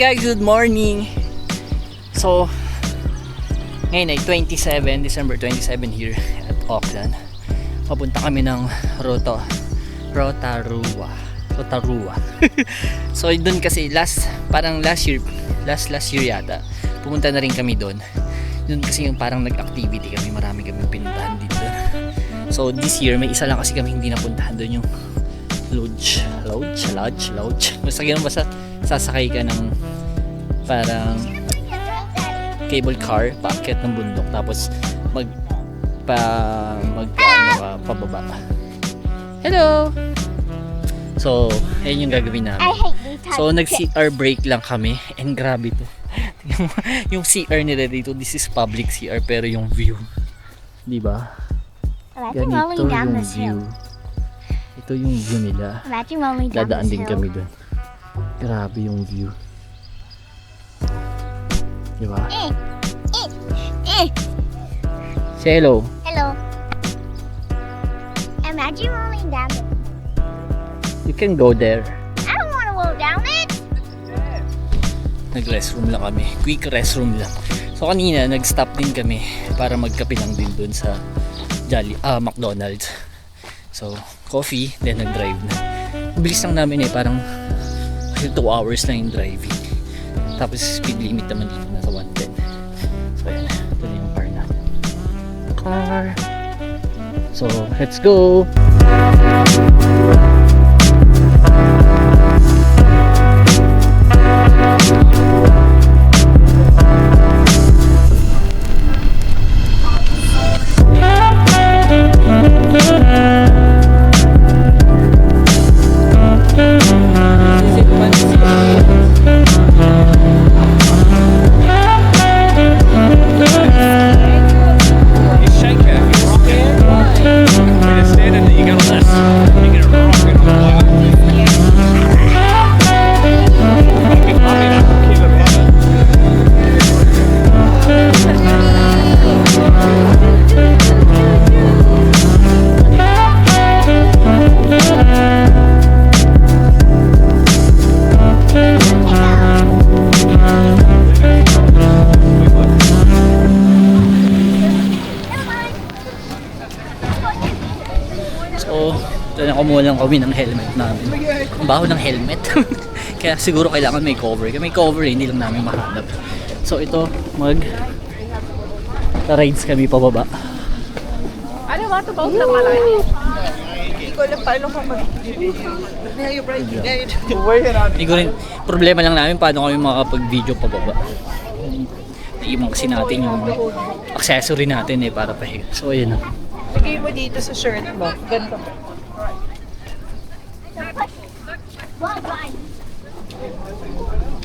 guys, good morning. So, ngayon ay December 27 here at Auckland. Papunta kami ng Rotorua. So, doon kasi last year yata, pumunta na rin kami doon. Doon kasi yung parang nag-activity kami, marami kami pinuntahan dito. So, this year, may isa lang kasi kami hindi napuntahan doon, yung Lodge. Basta ganun, basta sasakay ka ng parang cable car paakyat ng bundok, tapos pababa. Hello. So ayun yung gagawin namin. So nag-CR break lang kami, and grabe to. Yung CR nila dito, this is public CR, pero yung view, di ba? Ganito yung view. Ito yung view nila. Dadaan din kami doon. Grabe yung view. Diba? Say hello. Hello. Imagine rolling down it. You can go there. I don't want to roll down it. Nag-restroom lang kami. Quick restroom lang. So kanina, nag-stop din kami para magkape lang din doon sa McDonald's. So, coffee, then nag-drive na. Bilis lang namin parang 2 hours lang yung driving. Tapos speed limit naman dito nasa 110. So ayan, ito na yung car natin. Car. So let's go. Kumuha lang kami ng helmet namin. Ang baho ng helmet. Kaya siguro kailangan may cover. Kaya may cover, hindi lang namin mahanap. So ito, rides kami pababa. Ano ba ito? Bawang lang malaki. Hindi ko alam paano ka Hindi ko rin, problema lang namin paano kami makapag-video pababa. Naiiwan kasi natin yung accessory natin para pahiga. So ayun. Lagay mo dito sa shirt mo. Ganito.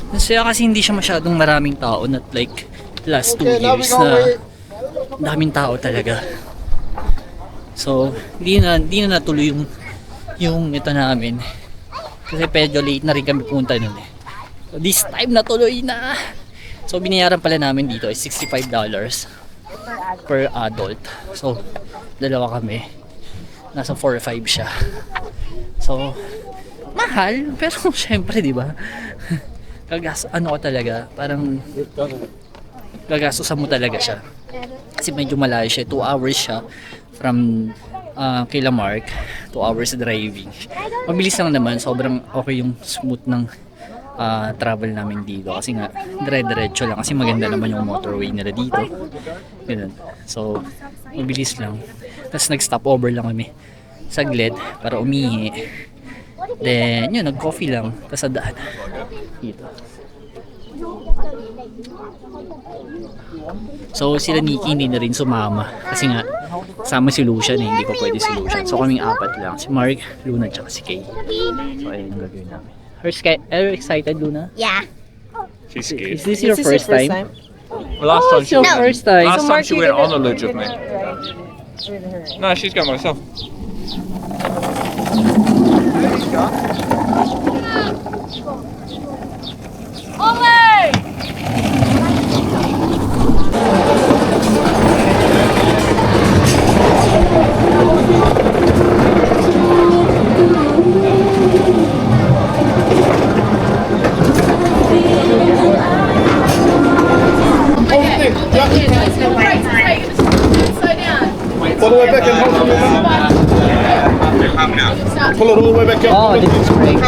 Masaya kasi hindi siya masyadong maraming tao, not like last 2 years na daming tao talaga. So hindi na natuloy yung ito namin kasi medyo late na rin kami punta nun So this time natuloy na. So binayaran pala namin dito is $65 per adult. So dalawa kami, nasa 4-5 siya. So mahal, pero syempre, di ba? Talaga, parang gagastosan mo talaga siya. Kasi medyo malayo siya, 2 hours siya from kila Mark, 2 hours driving. Mabilis lang naman, sobrang okay yung smooth ng travel namin dito. Kasi nga, dire-diretso lang. Kasi maganda naman yung motorway nila dito. Ganun. So, mabilis lang. Tapos nag-stop over lang kami saglit para umihi. Then, yun, nag-coffee lang. Tapos sa daan. Dito. So, sila Nikki hindi na rin sumama. Kasi nga, sama si Lucian hindi pa pwede si Lucian. So, kaming 4 lang. Si Mark, Luna, tsaka si Kay. So, ayun yung gagawin namin. Are you excited, Luna? Yeah. She's scared. Is this your first time? Well, last time It's your first time. last time she went on the ledge with me. No, she's going myself. the way back and hold from your mouth. Pull it all the way back up. Oh, this is brake.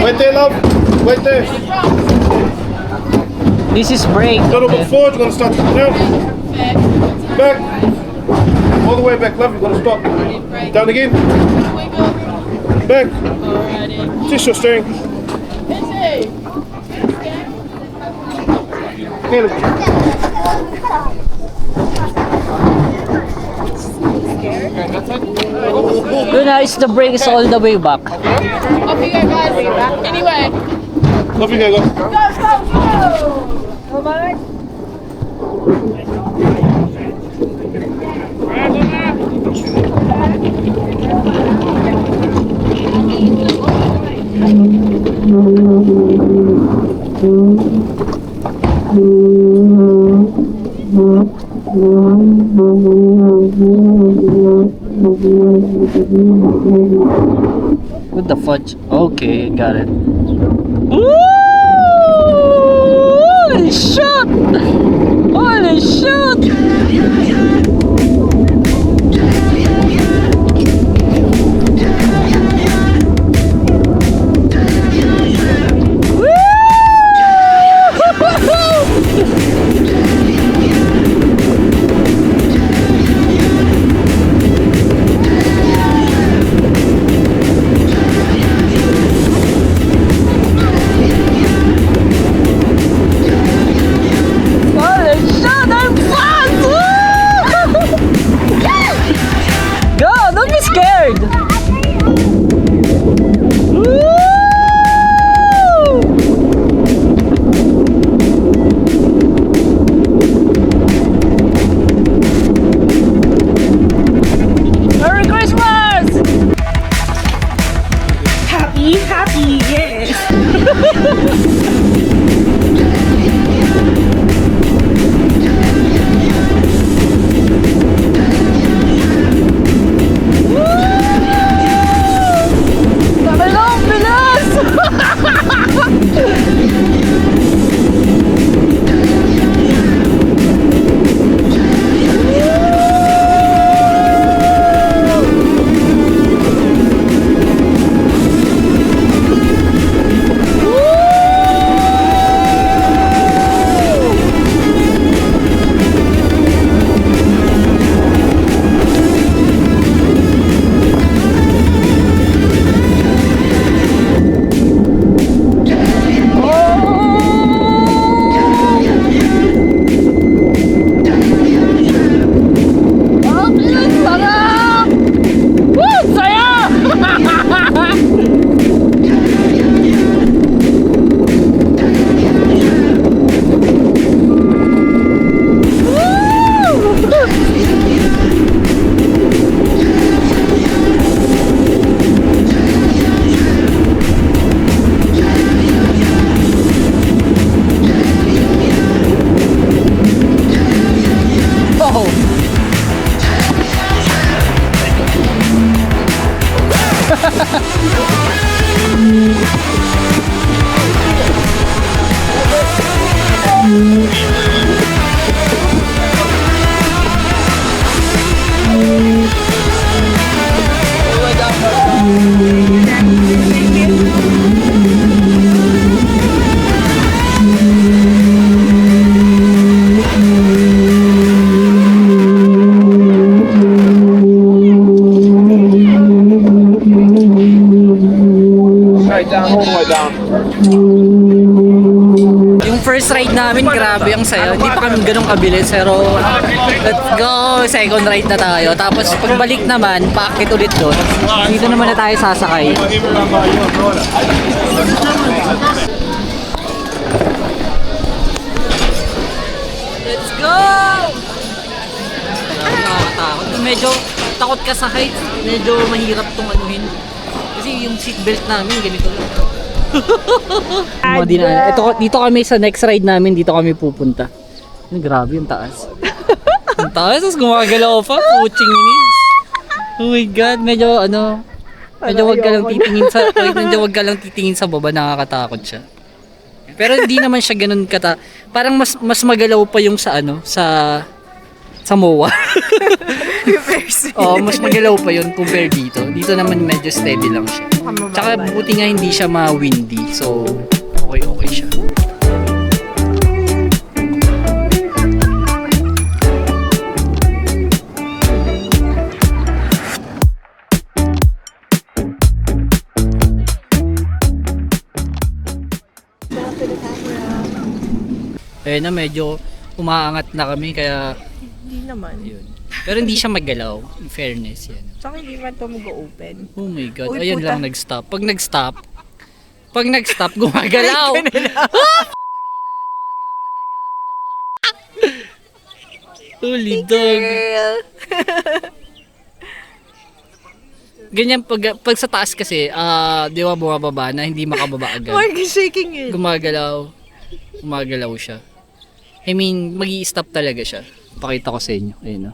Wait there, love. Wait there. This is brake. A little bit forward, you're going to start to come down. Back. All the way back, love, you're going to stop. Down again. Back. Just your steering. Here. Luna, is the brake is all the way back. Off you go, guys. Anyway. Off you go, love. Go, go, go! Come on. What the fudge? Okay, got it. Holy shit! Holy shit! Yung first ride namin, grabe ang sayo. Hindi pa kami ganun kabilis, pero let's go! Second ride na tayo. Tapos pagbalik naman, paakit ulit doon. Dito naman na tayo sasakay. Let's go! Nakakatakot. Medyo takot ka sa height. Medyo mahirap tong anuhin. Kasi yung seatbelt namin, ganito lang. Dito kami sa next ride namin, dito kami pupunta. Grabe yung taas. Ang taas, tapos gumagalaw pa, puching inis. Oh my god, medyo wag ka lang titingin sa, medyo wag ka lang titingin sa baba, nakakatakot siya. Pero hindi naman siya ganun parang mas magalaw pa yung sa Samoa. Reverse. Mas magalaw pa yun compare dito. Dito naman medyo steady lang siya. Tsaka buti nga hindi siya ma-windy. So, okay siya. Ayun na, medyo umaangat na kami kaya Hindi naman. yun. Pero hindi siya maggalaw, in fairness yan. Tsaka hindi man ito mag-open. Oh my god, Uy, ayan puta. lang nag-stop. Pag nag-stop, gumagalaw. Holy dog. Girl. Ganyan pag sa taas kasi, di ba bumababa na hindi makababa agad. Mark is shaking it. Gumagalaw siya. I mean, magi-stop talaga siya. Pakita ko sa inyo. Ayun o.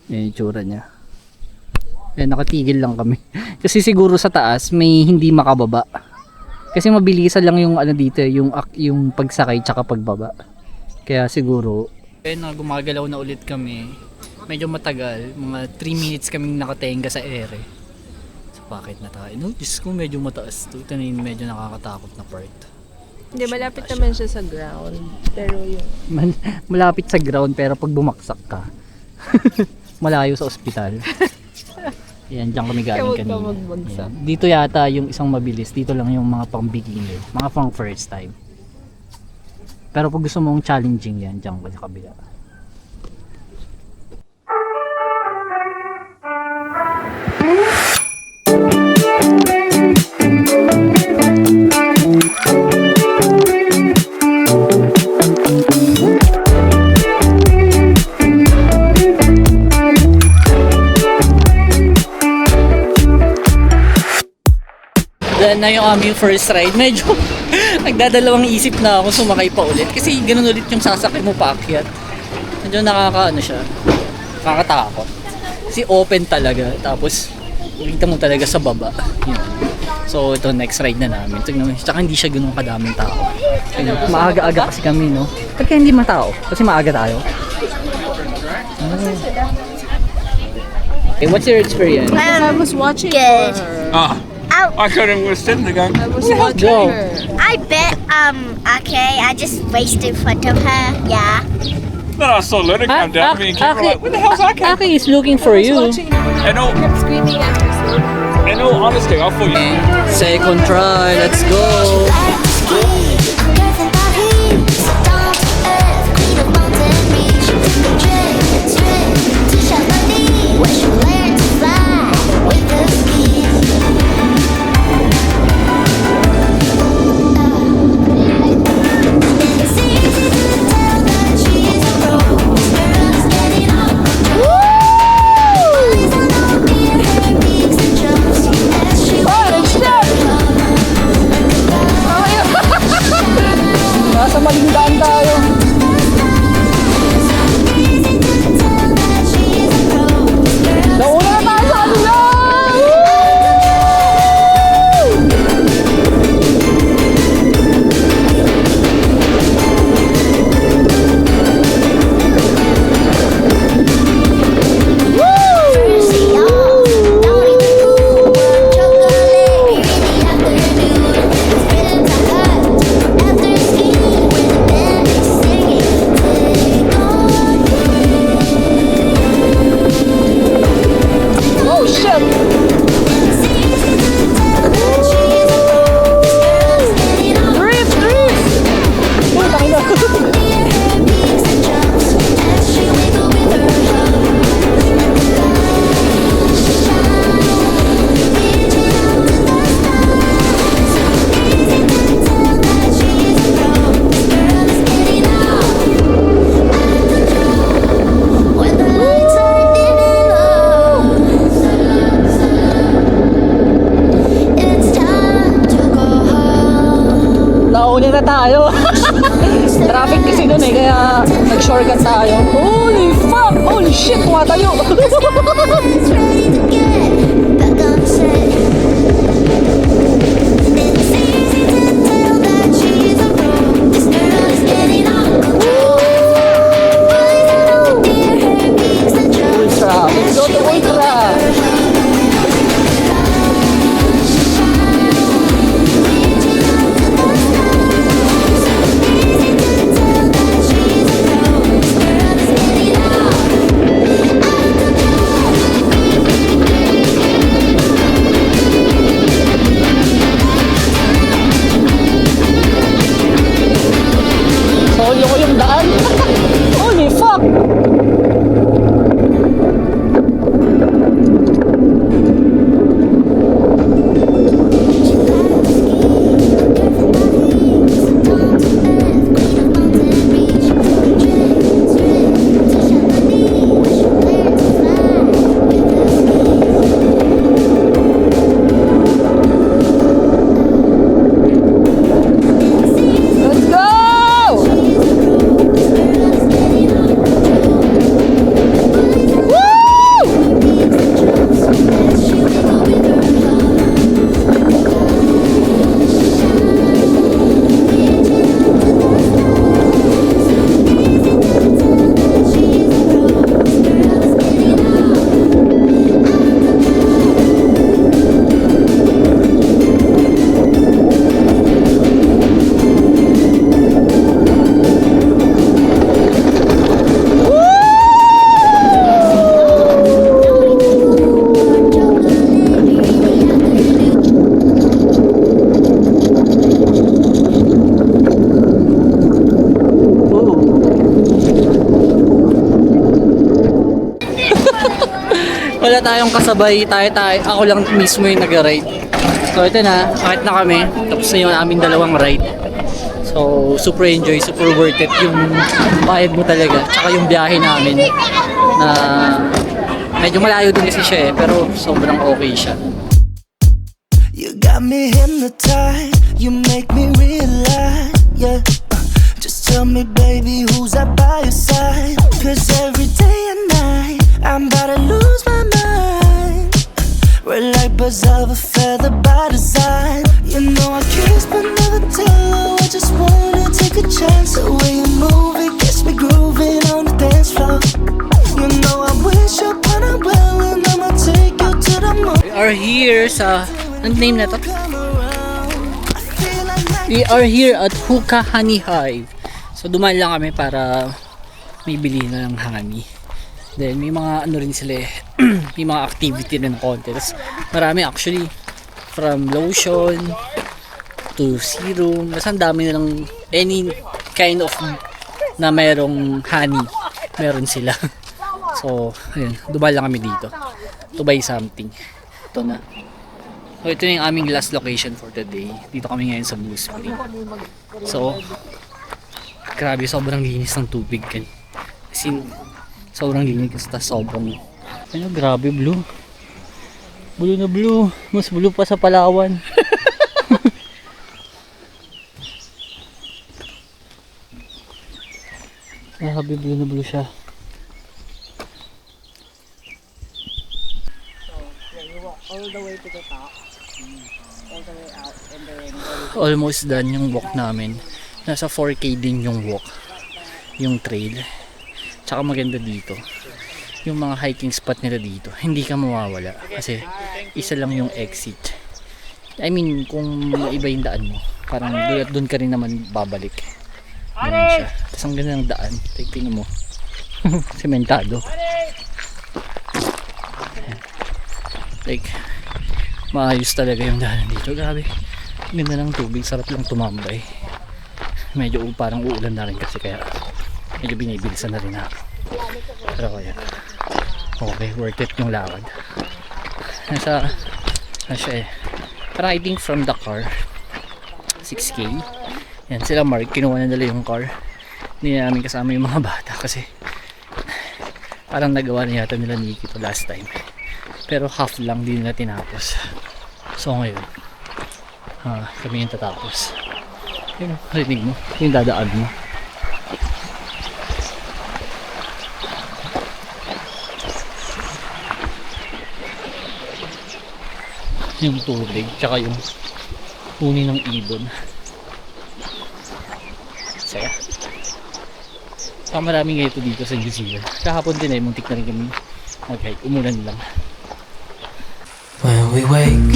Ayan yung tsura niya. Ayan, nakatigil lang kami. Kasi siguro sa taas, may hindi makababa. Kasi mabilisan lang yung ano dito, yung pagsakay tsaka pagbaba. Kaya siguro, ayun na, gumagalaw na ulit kami. Medyo matagal. Mga 3 minutes kaming nakatenga sa ere. So, bakit na tayo? No, Diyos ko, medyo mataas to. Ito na yung medyo nakakatakot na part. Hindi, malapit naman siya sa ground. Pero yung... Malapit sa ground pero pag bumaksak ka malayo sa ospital. Yan, dyan kami galing Huwag ka kanina. magbagsak. Yan. Dito yata yung isang mabilis. Dito lang yung mga pang beginner. Mga pang first time. Pero pag gusto mong challenging yan, dyan ka sa kabila. Yan na yung aming first ride. Medyo nagdadalawang isip na ako sumakay pa ulit. Kasi ganun ulit yung sasakay mo paakyat. Medyo nakakaano siya. Nakakatakot. Kasi open talaga. Tapos nakita mo talaga sa baba. Yun. So ito next ride na namin. Tignan mo. Tsaka hindi siya ganun kadaming tao. Yun. Maaga-aga kasi kami, no? Pagka hindi matao. Kasi maaga tayo. Okay, what's your experience? I was watching Good. her. I couldn't withstand the gun. I was watching Go. her. I bet, okay, I just raced in front of her. Yeah. Then I saw Leonard come down to me and keep like, "What the hell's that cat?" Aki is looking for I was you. watching her. In all, Kept screaming at her. in all honesty, I thought you. Second try, let's go. Nasa maling daan tayo. Nauna na tayo sa kanila! Oh shit! Nauna na tayo. Traffic kasi dun eh, kaya nag-shortcut tayo. Holy fuck! Holy shit! Tumatayo! Wala tayong kasabay, ako lang mismo yung nag-ride. So ito na, kahit na kami, tapos na yung aming dalawang ride. So super enjoy, super worth it yung bayad mo talaga. Tsaka yung biyahe namin na medyo malayo din kasi siya pero sobrang okay siya. You got me hypnotized, you make me realize, yeah. Just tell me, baby, who's that by your side? 'Cause every day and night, I'm about to lose my mind. We're like birds of a feather by design. You know I kiss but never tell. I just wanna take a chance. The way you move, it gets me grooving on the dance floor. You know I wish upon a well, and I'ma take you to the moon. We are here sa... Anong name na to? We are here at Hookah Honey Hive. So dumaan lang kami para may bili na ng honey. Then may mga ano rin sila may mga activity na ng konti. Tapos marami actually from lotion to serum. Basta ang dami na ng any kind of na mayroong honey. Meron sila. So ayun, dumaan lang kami dito to buy something. Ito na. So ito na yung aming last location for today. Dito kami ngayon sa Blue Spring. So grabe, sobrang linis ng tubig kan. Kasi sobrang linis kasi sobrang ano, grabe blue. Blue na blue. Mas blue pa sa Palawan. Grabe, blue na blue siya. All the way to the top. All the way out and then Almost done yung walk namin. Nasa 4K din yung walk, yung trail. Tsaka maganda dito yung mga hiking spot nila dito, hindi ka mawawala kasi isa lang yung exit. I mean, kung iba yung daan mo, parang doon ka rin naman babalik. Ganun siya. Tapos ang ganda ng daan, tingnan mo. Sementado. Like maayos talaga yung daan dito. Grabe, ganda ng tubig, sarap lang tumambay. Medyo parang uulan na rin kasi kaya medyo binibilisan na rin ako. Pero kaya okay, worth it yung lakad. Nasa eh, parang I think from the car 6K. Yan sila Mark, kinuha na nila yung car. Hindi na namin kasama yung mga bata kasi parang nagawa na yata nila Nikki to last time. Pero half lang din nila tinapos. So ngayon kami yung tatapos. Yun, rinig mo, yung dadaan mo. Yung tubig, tsaka yung huni ng ibon. Saya. Saka maraming ganito dito sa New Zealand. Kahapon din muntik na rin kami mag-hike, umulan lang. When we wake,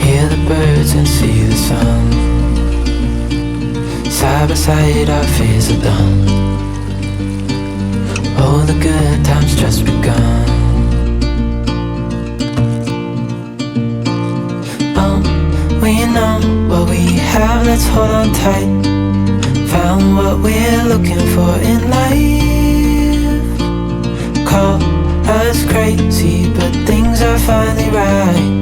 hear the birds and see the sun. Side by side our fears are done. Oh, the good times just begun. Oh, we know what we have, let's hold on tight. Found what we're looking for in life. Call us crazy, but things are finally right.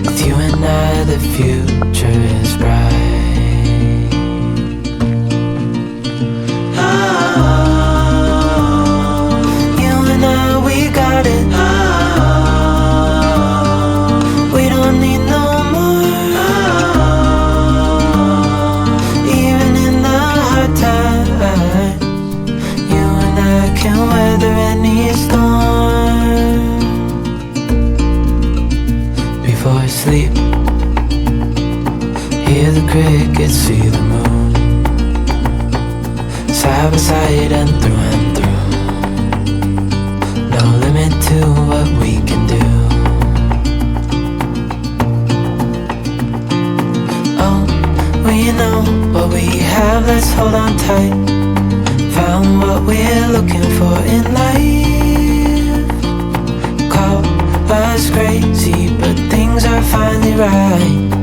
With you and I, the future is bright. Oh, you and I, we got it. Oh, we don't need no more. Oh, even in the hard times, you and I can weather any storm. Before I sleep, hear the crickets, see the moon. Side by side and through. No limit to what we can do. Oh, we know what we have, let's hold on tight. Found what we're looking for in life. Call us crazy, but things are finally right.